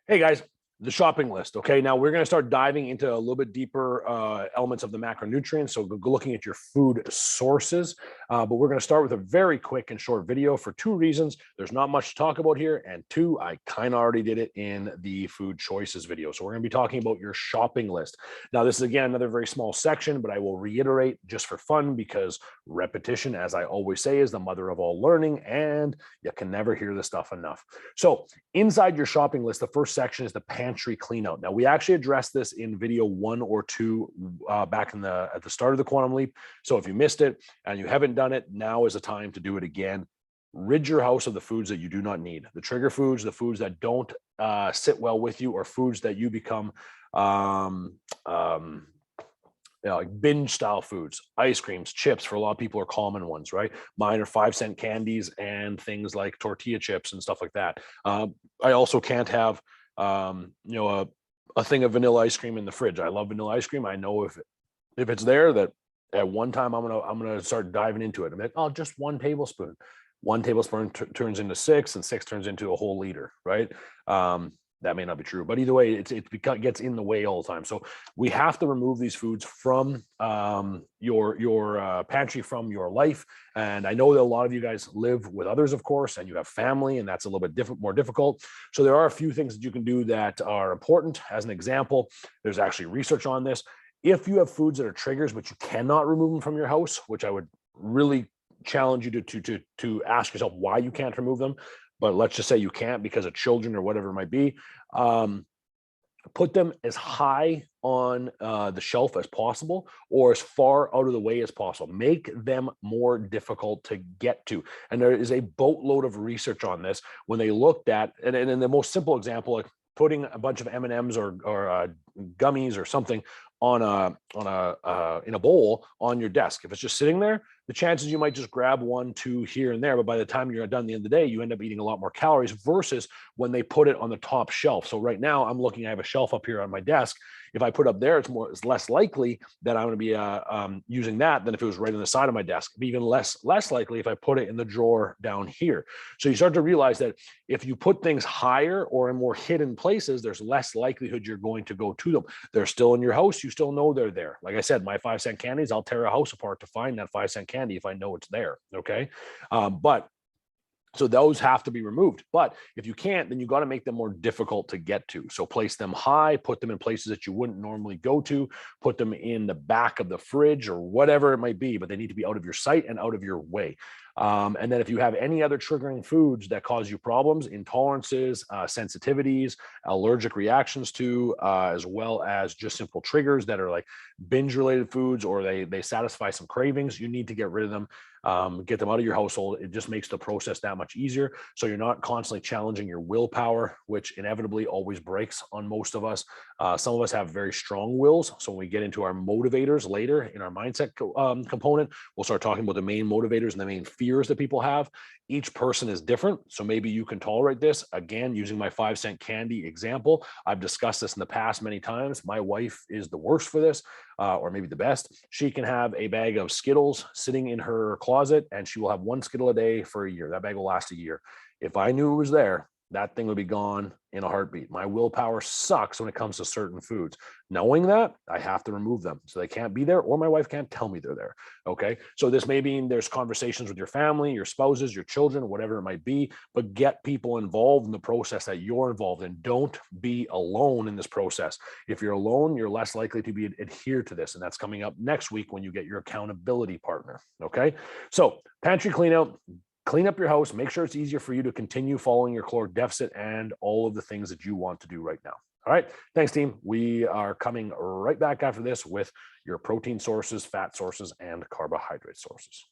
Hey guys, the shopping list. Okay, now we're going to start diving into a little bit deeper elements of the macronutrients. So looking at your food sources, but we're going to start with a very quick and short video for two reasons. There's not much to talk about here, and two, I kind of already did it in the food choices video. So we're going to be talking about your shopping list. Now, this is again another very small section, but I will reiterate just for fun because repetition, as I always say, is the mother of all learning, and you can never hear this stuff enough. So inside your shopping list, the first section is the pantry cleanout. Now, we actually addressed this in video 1 or 2 back at the start of the Quantum Leap. So if you missed it and you haven't done it, now is the time to do it again. Rid your house of the foods that you do not need, the trigger foods, the foods that don't sit well with you, or foods that you become like binge style foods. Ice creams, chips for a lot of people are common ones, right? Mine are 5-cent candies and things like tortilla chips and stuff like that. I also can't have a thing of vanilla ice cream in the fridge. I love vanilla ice cream. I know if it's there, that at one time I'm gonna start diving into it. I'm like, oh, just 1 tablespoon. 1 tablespoon turns into 6, and 6 turns into a whole liter, right? That may not be true, but either way, it gets in the way all the time. So we have to remove these foods from your pantry, from your life. And I know that a lot of you guys live with others, of course, and you have family, and that's a little bit more difficult. So there are a few things that you can do that are important. As an example, there's actually research on this. If you have foods that are triggers, but you cannot remove them from your house, which I would really challenge you to ask yourself why you can't remove them. But let's just say you can't because of children or whatever it might be. Put them as high on the shelf as possible, or as far out of the way as possible. Make them more difficult to get to. And there is a boatload of research on this when they looked at, and in the most simple example, like putting a bunch of M&Ms or gummies or something in a bowl on your desk. If it's just sitting there, the chances you might just grab 1, 2 here and there, but by the time you're done at the end of the day, you end up eating a lot more calories versus when they put it on the top shelf. So right now I have a shelf up here on my desk. If I put up there, it's less likely that I'm going to be using that than if it was right on the side of my desk. It'd be even less likely if I put it in the drawer down here. So you start to realize that if you put things higher or in more hidden places, there's less likelihood you're going to go to them. They're still in your house. You still know they're there. Like I said, my 5-cent candies, I'll tear a house apart to find that 5-cent candy if I know it's there. Okay. So those have to be removed. But if you can't, then you got to make them more difficult to get to. So place them high, put them in places that you wouldn't normally go to, put them in the back of the fridge or whatever it might be, but they need to be out of your sight and out of your way. And then if you have any other triggering foods that cause you problems, intolerances, sensitivities, allergic reactions to, as well as just simple triggers that are like binge related foods, or they satisfy some cravings, you need to get rid of them. Get them out of your household. It just makes the process that much easier. So you're not constantly challenging your willpower, which inevitably always breaks on most of us. Some of us have very strong wills. So when we get into our motivators later in our mindset component, we'll start talking about the main motivators and the main fears that people have. Each person is different. So maybe you can tolerate this. Again, using my 5-cent candy example, I've discussed this in the past many times. My wife is the worst for this, or maybe the best. She can have a bag of Skittles sitting in her closet, and she will have 1 Skittle a day for a year. That bag will last a year. If I knew it was there, that thing would be gone in a heartbeat. My willpower sucks when it comes to certain foods. Knowing that, I have to remove them. So they can't be there, or my wife can't tell me they're there. Okay. So this may mean there's conversations with your family, your spouses, your children, whatever it might be, but get people involved in the process that you're involved in. Don't be alone in this process. If you're alone, you're less likely to be adhere to this. And that's coming up next week when you get your accountability partner. Okay. So pantry cleanout. Clean up your house, make sure it's easier for you to continue following your caloric deficit and all of the things that you want to do right now. All right. Thanks, team. We are coming right back after this with your protein sources, fat sources, and carbohydrate sources.